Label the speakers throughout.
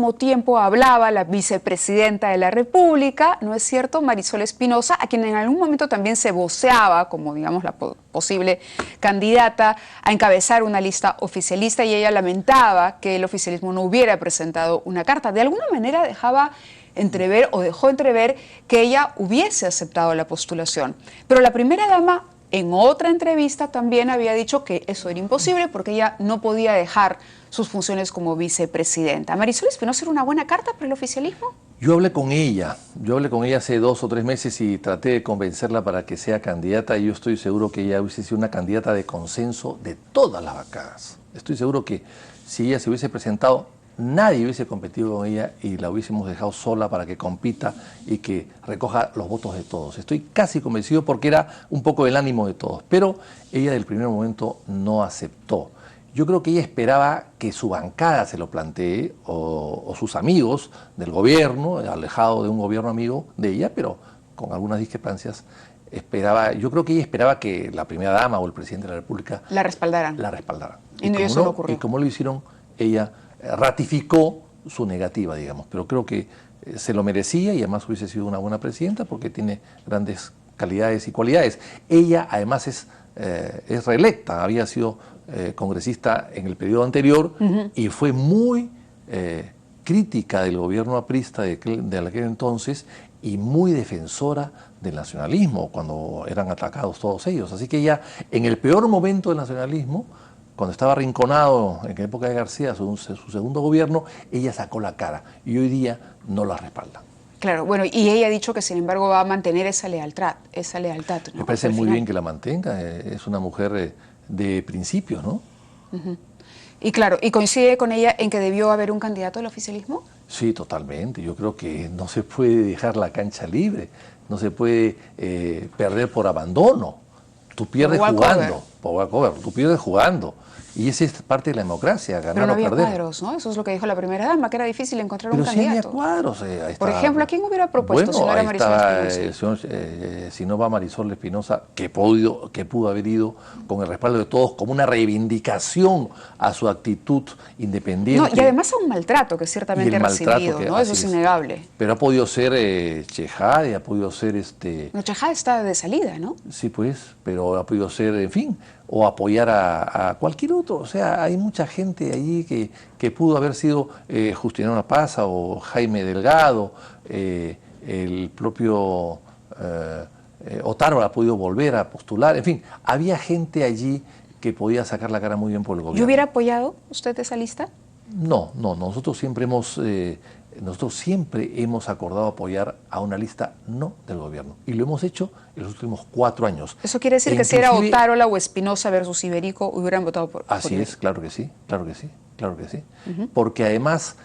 Speaker 1: mismo tiempo hablaba la vicepresidenta de la República, ¿no es cierto?, Marisol Espinosa, a quien en algún momento también se voceaba como, digamos, la posible candidata a encabezar una lista oficialista, y ella lamentaba que el oficialismo no hubiera presentado una carta. De alguna manera dejaba entrever o dejó entrever que ella hubiese aceptado la postulación. Pero la primera dama en otra entrevista también había dicho que eso era imposible porque ella no podía dejar sus funciones como vicepresidenta. ¿Marisol Espinosa era una buena carta para el oficialismo?
Speaker 2: Yo hablé con ella hace 2 o 3 meses y traté de convencerla para que sea candidata, y yo estoy seguro que ella hubiese sido una candidata de consenso de todas las bancadas. Estoy seguro que si ella se hubiese presentado, nadie hubiese competido con ella y la hubiésemos dejado sola para que compita y que recoja los votos de todos. Estoy casi convencido porque era un poco el ánimo de todos, pero ella del primer momento no aceptó. Yo creo que ella esperaba que su bancada se lo plantee o sus amigos del gobierno, alejado de un gobierno amigo de ella, pero con algunas discrepancias. Yo creo que ella esperaba que la primera dama o el presidente de la República
Speaker 1: la respaldaran.
Speaker 2: Y no, eso no ocurrió. Y como lo hicieron, ella ratificó su negativa, digamos, pero creo que se lo merecía y además hubiese sido una buena presidenta porque tiene grandes calidades y cualidades. Ella además es reelecta, había sido congresista en el periodo anterior y fue muy crítica del gobierno aprista de aquel entonces y muy defensora del nacionalismo cuando eran atacados todos ellos. Así que ella, en el peor momento del nacionalismo, cuando estaba arrinconado en la época de García, su segundo gobierno, ella sacó la cara y hoy día no la respalda.
Speaker 1: Claro, bueno, y ella ha dicho que sin embargo va a mantener esa lealtad, ¿no?
Speaker 2: Me parece muy bien que la mantenga, es una mujer de principios, ¿no?
Speaker 1: Y claro, ¿y coincide con ella en que debió haber un candidato al oficialismo?
Speaker 2: Sí, totalmente. Yo creo que no se puede dejar la cancha libre, no se puede perder por abandono. Tú pierdes jugando, por walkover, tú pierdes jugando. Y esa es parte de la democracia, ganar o perder.
Speaker 1: Pero no había cuadros, ¿no? Eso es lo que dijo la primera dama, que era difícil encontrar un candidato.
Speaker 2: Pero sí había cuadros.
Speaker 1: Por ejemplo, ¿a quién hubiera propuesto si no era Marisol Espinosa?
Speaker 2: Si no va Marisol Espinosa, que pudo haber ido con el respaldo de todos, como una reivindicación a su actitud independiente.
Speaker 1: No, y además a un maltrato que ciertamente ha recibido, ¿no? Eso es innegable.
Speaker 2: Pero ha podido ser Chejade, ha podido ser
Speaker 1: No, Chejade está de salida, ¿no?
Speaker 2: Sí, pues, pero ha podido ser, en fin, o apoyar a cualquier otro. O sea, hay mucha gente allí que pudo haber sido Justiniano Pazza o Jaime Delgado, el propio Otárola ha podido volver a postular, en fin, había gente allí que podía sacar la cara muy bien por el gobierno.
Speaker 1: ¿Y hubiera apoyado usted esa lista?
Speaker 2: No, nosotros siempre hemos acordado apoyar a una lista no del gobierno y lo hemos hecho en los últimos 4 años.
Speaker 1: ¿Eso quiere decir que si era Otárola o Espinosa versus Iberico hubieran votado por
Speaker 2: Así es, claro que sí, claro que sí, claro que sí. Porque además,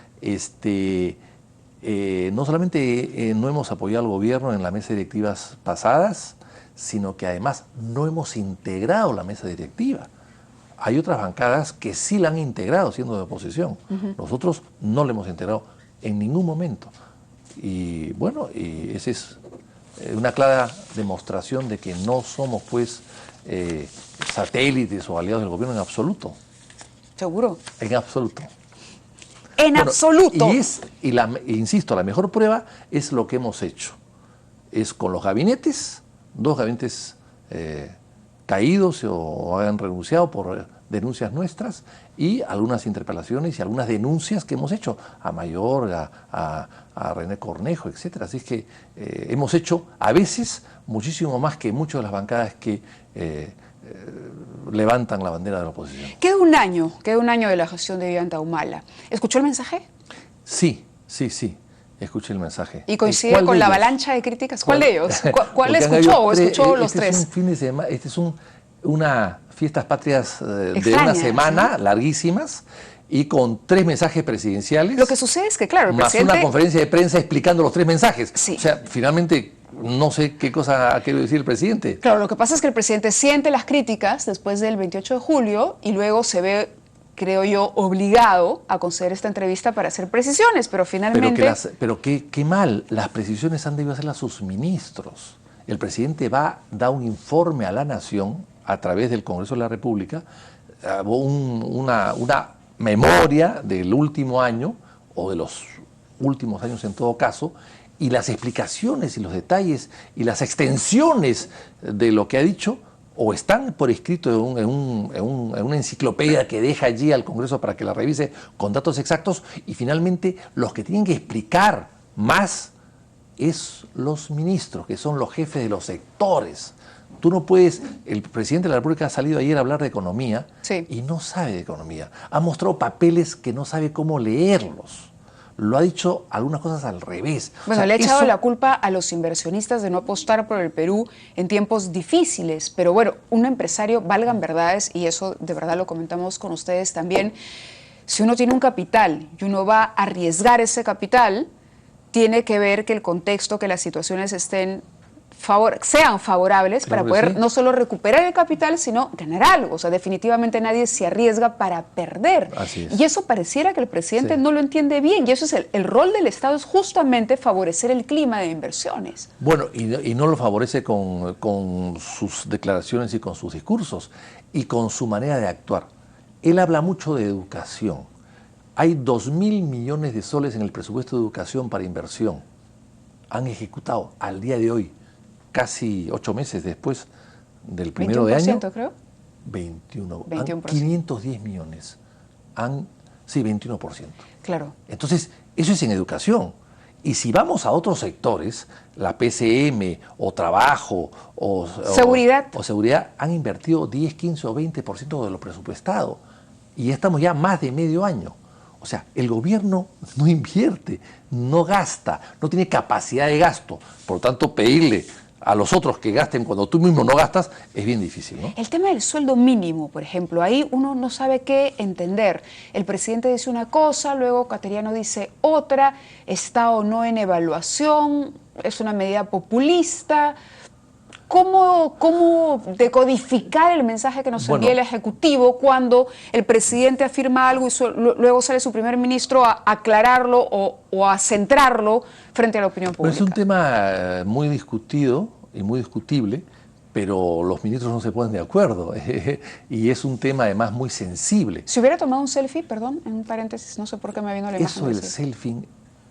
Speaker 2: no solamente no hemos apoyado al gobierno en las mesas directivas pasadas, sino que además no hemos integrado la mesa directiva. Hay otras bancadas que sí la han integrado siendo de oposición. Nosotros no la hemos integrado en ningún momento. Y bueno, y esa es una clara demostración de que no somos pues satélites o aliados del gobierno en absoluto.
Speaker 1: ¿Seguro?
Speaker 2: En absoluto.
Speaker 1: En absoluto.
Speaker 2: Insisto, la mejor prueba es lo que hemos hecho. Es con los gabinetes, 2 gabinetes caídos o han renunciado por denuncias nuestras y algunas interpelaciones y algunas denuncias que hemos hecho a Mayor, a René Cornejo, etcétera. Así es que hemos hecho a veces muchísimo más que muchas de las bancadas que levantan la bandera de la oposición.
Speaker 1: Queda un año de la gestión de Ollanta Humala. ¿Escuchó el mensaje?
Speaker 2: Sí. Escuché el mensaje.
Speaker 1: ¿Y coincide con la avalancha de críticas? ¿Cuál de ellos? ¿Cuál escuchó o escuchó los 3?
Speaker 2: Es un fin de semana, una fiestas patrias de una semana, ¿no? Larguísimas, y con 3 mensajes presidenciales.
Speaker 1: Lo que sucede es que, claro, el
Speaker 2: más
Speaker 1: presidente...
Speaker 2: una conferencia de prensa explicando los 3 mensajes.
Speaker 1: Sí.
Speaker 2: O sea, finalmente, no sé qué cosa ha querido decir el presidente.
Speaker 1: Claro, lo que pasa es que el presidente siente las críticas después del 28 de julio y luego se ve, creo yo, obligado a conceder esta entrevista para hacer precisiones, pero finalmente...
Speaker 2: Pero qué mal, las precisiones han debido hacerlas sus ministros. El presidente da un informe a la Nación a través del Congreso de la República, una memoria del último año o de los últimos años en todo caso, y las explicaciones y los detalles y las extensiones de lo que ha dicho o están por escrito en una enciclopedia que deja allí al Congreso para que la revise con datos exactos, y finalmente los que tienen que explicar más es los ministros, que son los jefes de los sectores. Tú no puedes, el presidente de la República ha salido ayer a hablar de economía,
Speaker 1: sí,
Speaker 2: y no sabe de economía. Ha mostrado papeles que no sabe cómo leerlos. Lo ha dicho algunas cosas al revés.
Speaker 1: Bueno, le ha echado la culpa a los inversionistas de no apostar por el Perú en tiempos difíciles, pero bueno, un empresario, valgan verdades, y eso de verdad lo comentamos con ustedes también, si uno tiene un capital y uno va a arriesgar ese capital, tiene que ver que el contexto, que las situaciones sean favorables,
Speaker 2: claro,
Speaker 1: para poder
Speaker 2: sí,
Speaker 1: no solo recuperar el capital, sino ganar algo. O sea, definitivamente nadie se arriesga para perder.
Speaker 2: Así es.
Speaker 1: Y eso pareciera que el presidente
Speaker 2: Sí.
Speaker 1: no lo entiende bien. Y eso es el rol del Estado, es justamente favorecer el clima de inversiones.
Speaker 2: Bueno, y no lo favorece con sus declaraciones y con sus discursos y con su manera de actuar. Él habla mucho de educación. Hay 2.000 millones de soles en el presupuesto de educación para inversión. Han ejecutado al día de hoy, casi 8 meses después del primero de año,
Speaker 1: 21%, creo.
Speaker 2: 21%. 510 millones. Sí, 21%.
Speaker 1: Claro.
Speaker 2: Entonces, eso es en educación. Y si vamos a otros sectores, la PCM o trabajo
Speaker 1: Seguridad.
Speaker 2: o seguridad, han invertido 10, 15 o 20% de lo presupuestado. Y ya estamos ya más de medio año. O sea, el gobierno no invierte, no gasta, no tiene capacidad de gasto. Por lo tanto, pedirle a los otros que gasten cuando tú mismo no gastas es bien difícil, ¿no?
Speaker 1: El tema del sueldo mínimo, por ejemplo, ahí uno no sabe qué entender. El presidente dice una cosa, luego Cateriano dice otra, está o no en evaluación, es una medida populista. ¿Cómo decodificar el mensaje que nos envía el Ejecutivo cuando el presidente afirma algo y luego sale su primer ministro a aclararlo o a centrarlo frente a la opinión pública?
Speaker 2: Pues es un tema muy discutido y muy discutible, pero los ministros no se ponen de acuerdo y es un tema además muy sensible.
Speaker 1: Si hubiera tomado un selfie, perdón, en un paréntesis, no sé por qué me vino la imagen.
Speaker 2: Eso del selfie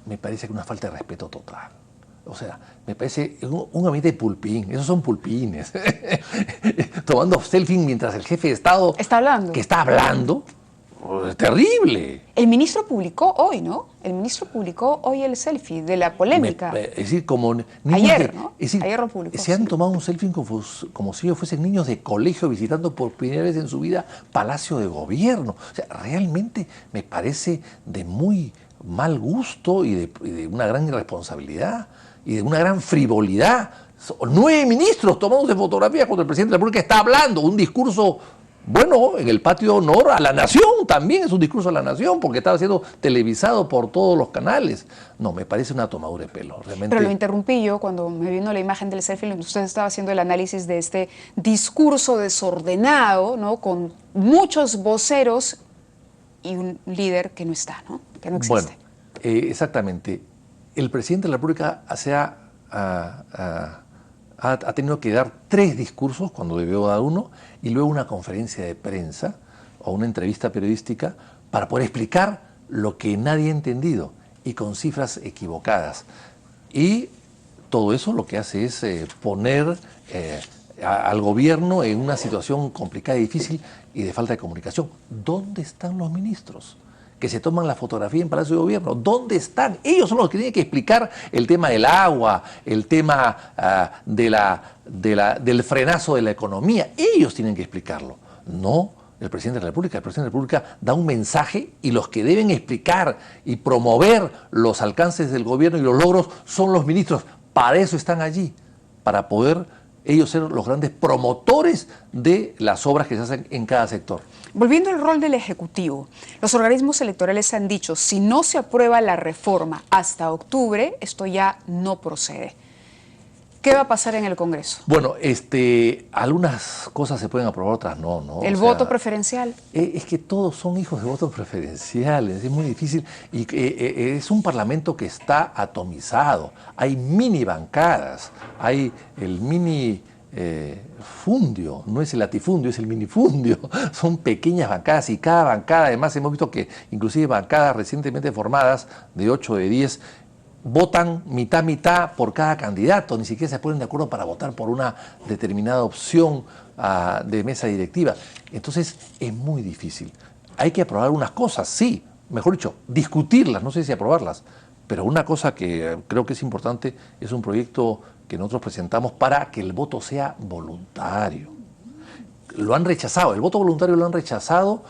Speaker 2: me parece que es una falta de respeto total. O sea, me parece un ambiente de pulpín, esos son pulpines. Tomando selfie mientras el jefe de Estado
Speaker 1: está hablando.
Speaker 2: Que está hablando, es terrible.
Speaker 1: El ministro publicó hoy, ¿no? El ministro publicó hoy el selfie de la polémica.
Speaker 2: Es decir, como niños
Speaker 1: ayer, ¿no?
Speaker 2: Es decir,
Speaker 1: ayer lo publicó.
Speaker 2: Se han tomado un selfie como si ellos fuesen niños de colegio visitando por primera vez en su vida Palacio de Gobierno. O sea, realmente me parece de muy mal gusto y de una gran irresponsabilidad y de una gran frivolidad. 9 ministros tomándose fotografías cuando el presidente de la República está hablando un discurso, bueno, en el patio de honor a la nación, también es un discurso a la nación, porque estaba siendo televisado por todos los canales. No, me parece una tomadura de pelo, realmente.
Speaker 1: Pero lo interrumpí yo cuando me vino la imagen del selfie, usted estaba haciendo el análisis de este discurso desordenado, ¿no? Con muchos voceros y un líder que no está, ¿no? Que no existe.
Speaker 2: Bueno, exactamente. El presidente de la República ha tenido que dar 3 discursos cuando debió dar uno y luego una conferencia de prensa o una entrevista periodística para poder explicar lo que nadie ha entendido y con cifras equivocadas. Y todo eso lo que hace es poner al gobierno en una situación complicada y difícil y de falta de comunicación. ¿Dónde están los ministros que se toman la fotografía en Palacio de Gobierno? ¿Dónde están? Ellos son los que tienen que explicar el tema del agua, el tema del frenazo de la economía. Ellos tienen que explicarlo, no el presidente de la República. El presidente de la República da un mensaje y los que deben explicar y promover los alcances del gobierno y los logros son los ministros. Para eso están allí, para poder ellos ser los grandes promotores de las obras que se hacen en cada sector.
Speaker 1: Volviendo al rol del Ejecutivo, los organismos electorales han dicho, si no se aprueba la reforma hasta octubre, esto ya no procede. ¿Qué va a pasar en el Congreso?
Speaker 2: Bueno, algunas cosas se pueden aprobar, otras no, ¿no?
Speaker 1: ¿El voto preferencial?
Speaker 2: Es que todos son hijos de votos preferenciales, es muy difícil. Y es un parlamento que está atomizado. Hay mini bancadas, hay el mini fundio, no es el latifundio, es el minifundio. Son pequeñas bancadas y cada bancada, además hemos visto que inclusive bancadas recientemente formadas de 8 o de 10 votan mitad por cada candidato, ni siquiera se ponen de acuerdo para votar por una determinada opción de mesa directiva. Entonces es muy difícil. Hay que aprobar unas cosas, sí, mejor dicho, discutirlas, no sé si aprobarlas, pero una cosa que creo que es importante es un proyecto que nosotros presentamos para que el voto sea voluntario. Lo han rechazado, el voto voluntario lo han rechazado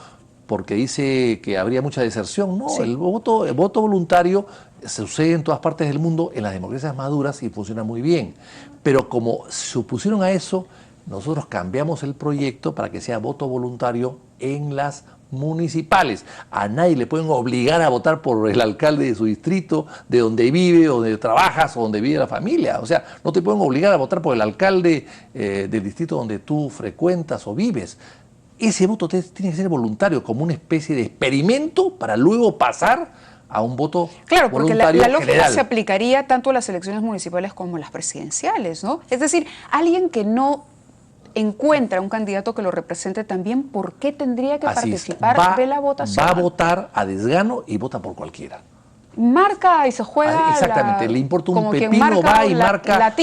Speaker 2: porque dice que habría mucha deserción. No, sí. el voto voluntario sucede en todas partes del mundo, en las democracias maduras, y funciona muy bien. Pero como se opusieron a eso, nosotros cambiamos el proyecto para que sea voto voluntario en las municipales. A nadie le pueden obligar a votar por el alcalde de su distrito, de donde vive, o donde trabajas, o donde vive la familia. O sea, no te pueden obligar a votar por el alcalde del distrito donde tú frecuentas o vives. Ese voto tiene que ser voluntario, como una especie de experimento para luego pasar a un voto
Speaker 1: claro, porque
Speaker 2: voluntario
Speaker 1: la lógica
Speaker 2: general.
Speaker 1: Se aplicaría tanto a las elecciones municipales como a las presidenciales, ¿no? Es decir, alguien que no encuentra un candidato que lo represente también, ¿por qué tendría que participar de la votación?
Speaker 2: Va a votar a desgano y vota por cualquiera.
Speaker 1: Marca y se juega.
Speaker 2: Exactamente, le importa un pepino, va y marca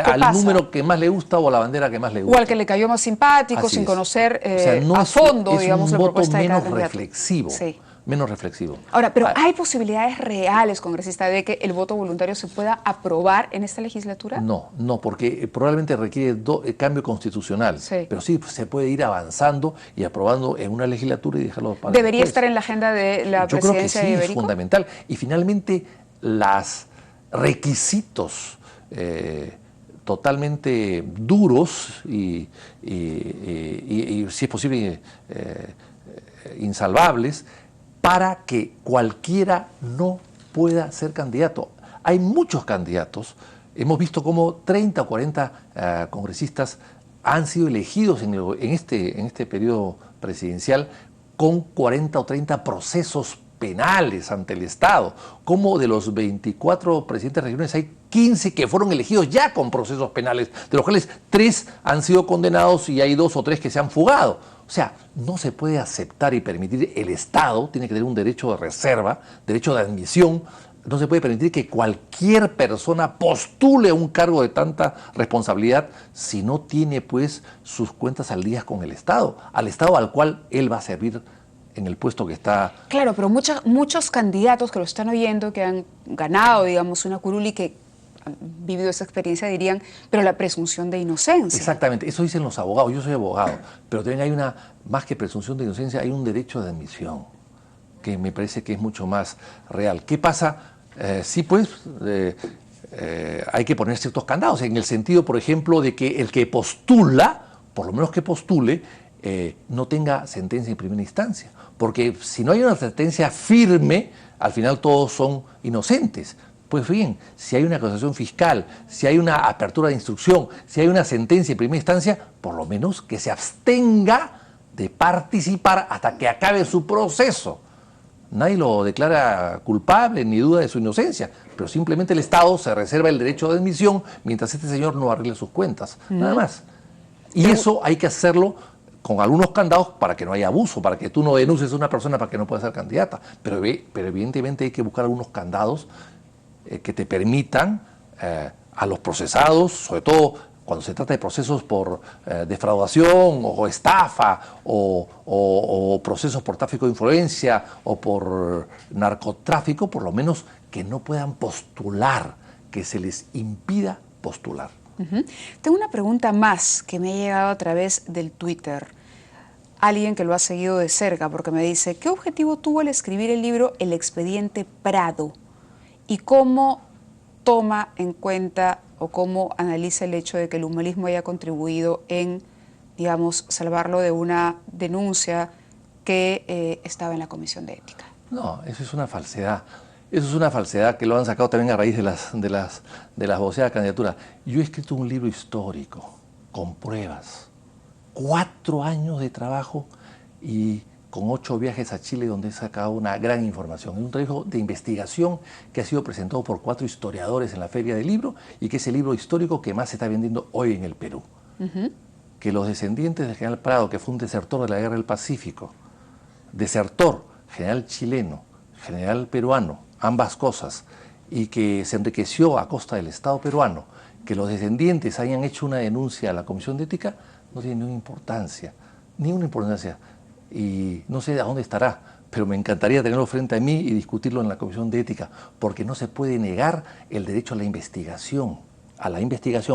Speaker 2: al número que más le gusta o a la bandera que más le gusta.
Speaker 1: O al que le cayó más simpático, sin conocer a fondo, digamos, la propuesta de cada candidato.
Speaker 2: Reflexivo. Sí. Menos reflexivo.
Speaker 1: Ahora, pero ¿hay posibilidades reales, congresista, de que el voto voluntario se pueda aprobar en esta legislatura?
Speaker 2: No, porque probablemente requiere cambio constitucional, sí. Pero sí se puede ir avanzando y aprobando en una legislatura y dejarlo para
Speaker 1: ¿Debería
Speaker 2: después
Speaker 1: estar en la agenda de la presidencia de Ibérico?
Speaker 2: Yo creo que sí, es fundamental. Y finalmente, los requisitos totalmente duros y si es posible, insalvables, para que cualquiera no pueda ser candidato. Hay muchos candidatos, hemos visto cómo 30 o 40 congresistas han sido elegidos en este periodo presidencial con 40 o 30 procesos penales ante el Estado, como de los 24 presidentes regionales hay 15 que fueron elegidos ya con procesos penales, de los cuales 3 han sido condenados y hay 2 o 3 que se han fugado. O sea, no se puede aceptar y permitir, el Estado tiene que tener un derecho de reserva, derecho de admisión, no se puede permitir que cualquier persona postule un cargo de tanta responsabilidad si no tiene pues sus cuentas al día con el Estado, al Estado al cual él va a servir en el puesto que está.
Speaker 1: Claro, pero muchos candidatos que lo están oyendo, que han ganado, digamos, una curul y que han vivido esa experiencia, dirían, pero la presunción de inocencia.
Speaker 2: Exactamente, eso dicen los abogados, yo soy abogado, pero también hay más que presunción de inocencia, hay un derecho de admisión, que me parece que es mucho más real. ¿Qué pasa? Sí, pues, hay que poner ciertos candados, en el sentido, por ejemplo, de que el que postula, por lo menos que postule, no tenga sentencia en primera instancia, porque si no hay una sentencia firme, al final todos son inocentes. Pues bien, si hay una acusación fiscal, si hay una apertura de instrucción, si hay una sentencia en primera instancia, por lo menos que se abstenga de participar hasta que acabe su proceso. Nadie lo declara culpable ni duda de su inocencia, pero simplemente el Estado se reserva el derecho de admisión mientras este señor no arregle sus cuentas, nada más. Y eso hay que hacerlo con algunos candados para que no haya abuso, para que tú no denuncies a una persona para que no pueda ser candidata. Pero evidentemente hay que buscar algunos candados que te permitan a los procesados, sobre todo cuando se trata de procesos por defraudación o estafa o procesos por tráfico de influencia o por narcotráfico, por lo menos que no puedan postular, que se les impida postular.
Speaker 1: Tengo una pregunta más que me ha llegado a través del Twitter. Alguien que lo ha seguido de cerca porque me dice, ¿qué objetivo tuvo al escribir el libro El Expediente Prado? ¿Y cómo toma en cuenta o cómo analiza el hecho de que el humanismo haya contribuido en, digamos, salvarlo de una denuncia que estaba en la Comisión de Ética?
Speaker 2: No, eso es una falsedad. Eso es una falsedad que lo han sacado también a raíz de las voceadas candidaturas. Yo he escrito un libro histórico, con pruebas, 4 años de trabajo y con 8 viajes a Chile donde he sacado una gran información. Es un trabajo de investigación que ha sido presentado por 4 historiadores en la Feria del Libro y que es el libro histórico que más se está vendiendo hoy en el Perú. Que los descendientes del general Prado, que fue un desertor de la Guerra del Pacífico, desertor, general chileno, general peruano, ambas cosas, y que se enriqueció a costa del Estado peruano, que los descendientes hayan hecho una denuncia a la Comisión de Ética, no tiene ninguna importancia, y no sé a dónde estará, pero me encantaría tenerlo frente a mí y discutirlo en la Comisión de Ética, porque no se puede negar el derecho a la investigación.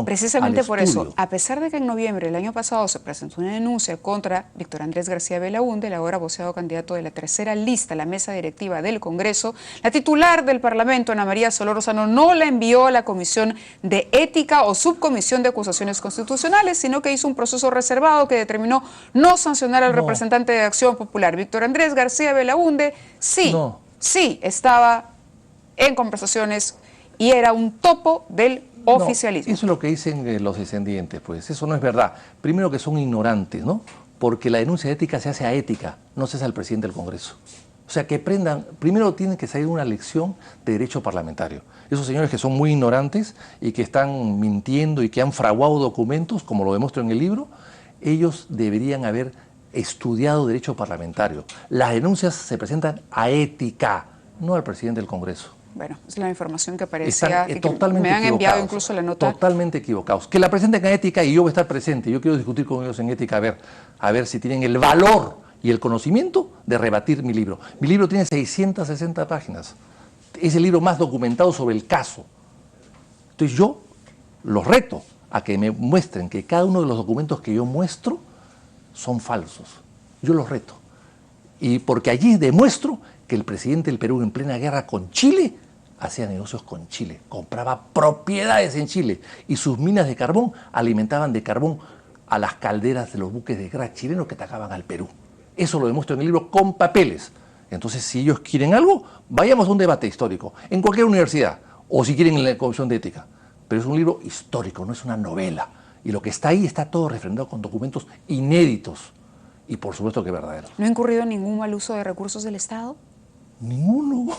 Speaker 1: Precisamente por eso, a pesar de que en noviembre del año pasado se presentó una denuncia contra Víctor Andrés García Belaúnde, el ahora voceado candidato de la tercera lista a la mesa directiva del Congreso, la titular del Parlamento, Ana María Solórzano, no la envió a la Comisión de Ética o Subcomisión de Acusaciones Constitucionales, sino que hizo un proceso reservado que determinó no sancionar al representante de Acción Popular. Víctor Andrés García Belaúnde sí estaba en conversaciones y era un topo del oficialismo.
Speaker 2: No, eso es lo que dicen los descendientes, pues eso no es verdad. Primero que son ignorantes, ¿no? Porque la denuncia de ética se hace a ética, no se hace al presidente del Congreso. O sea, que aprendan, primero tienen que salir una lección de derecho parlamentario. Esos señores que son muy ignorantes y que están mintiendo y que han fraguado documentos, como lo demuestro en el libro, ellos deberían haber estudiado derecho parlamentario. Las denuncias se presentan a ética, no al presidente del Congreso.
Speaker 1: Bueno, es la información que aparecía,
Speaker 2: Están totalmente
Speaker 1: me han enviado incluso la nota.
Speaker 2: Totalmente equivocados. Que la presenten en ética y yo voy a estar presente. Yo quiero discutir con ellos en ética a ver si tienen el valor y el conocimiento de rebatir mi libro. Mi libro tiene 660 páginas. Es el libro más documentado sobre el caso. Entonces yo los reto a que me muestren que cada uno de los documentos que yo muestro son falsos. Yo los reto. Y porque allí demuestro que el presidente del Perú en plena guerra con Chile hacía negocios con Chile, compraba propiedades en Chile y sus minas de carbón alimentaban de carbón a las calderas de los buques de guerra chilenos que atacaban al Perú. Eso lo demuestro en el libro con papeles. Entonces, si ellos quieren algo, vayamos a un debate histórico, en cualquier universidad, o si quieren en la Comisión de Ética. Pero es un libro histórico, no es una novela. Y lo que está ahí está todo refrendado con documentos inéditos. Y por supuesto que verdadero.
Speaker 1: ¿No ha incurrido en ningún mal uso de recursos del Estado?
Speaker 2: Ninguno.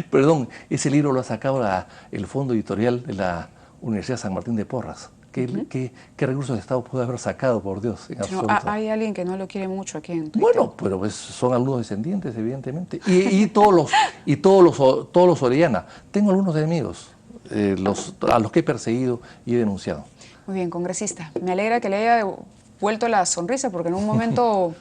Speaker 2: Perdón, ese libro lo ha sacado el Fondo Editorial de la Universidad San Martín de Porras. ¿Qué recursos de Estado puede haber sacado, por Dios? En absoluto.
Speaker 1: Hay alguien que no lo quiere mucho aquí en Twitter.
Speaker 2: Bueno, pero pues son algunos descendientes, evidentemente. Y todos los Orellana. Tengo algunos enemigos, a los que he perseguido y he denunciado.
Speaker 1: Muy bien, congresista. Me alegra que le haya vuelto la sonrisa, porque en un momento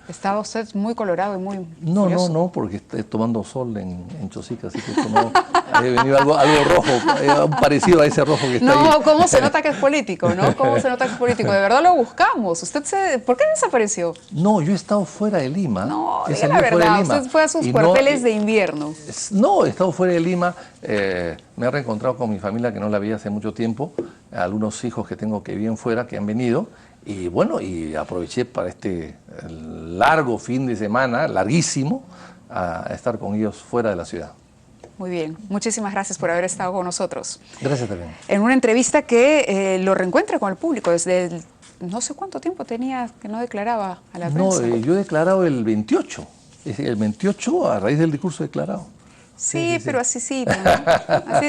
Speaker 1: estaba usted muy colorado y muy furioso.
Speaker 2: No, porque estoy tomando sol en Chosica, así que no, ha venido algo rojo, parecido a ese rojo que está ahí.
Speaker 1: No, ¿cómo se nota que es político, no? ¿Cómo se nota que es político? De verdad lo buscamos. ¿Por qué desapareció?
Speaker 2: No, yo he estado fuera de Lima.
Speaker 1: No, diga la verdad, usted fue a sus cuarteles de invierno.
Speaker 2: No, he estado fuera de Lima, me he reencontrado con mi familia que no la veía hace mucho tiempo, algunos hijos que tengo que viven fuera, que han venido, y bueno, y aproveché para este largo fin de semana, larguísimo, a estar con ellos fuera de la ciudad.
Speaker 1: Muy bien, muchísimas gracias por haber estado con nosotros.
Speaker 2: Gracias también.
Speaker 1: En una entrevista que lo reencuentra con el público, desde no sé cuánto tiempo tenía que no declaraba a la prensa.
Speaker 2: No, yo he declarado el 28, el 28 a raíz del discurso declarado.
Speaker 1: Sí, pero así, ¿no?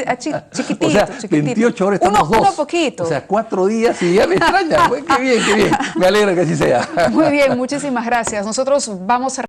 Speaker 1: Así, chiquitito,
Speaker 2: o sea,
Speaker 1: chiquitito.
Speaker 2: 28 horas estamos dos.
Speaker 1: Uno poquito.
Speaker 2: O sea, 4 días y ya me extraña. Qué bien, qué bien. Me alegra que así sea.
Speaker 1: Muy bien, muchísimas gracias. Nosotros vamos a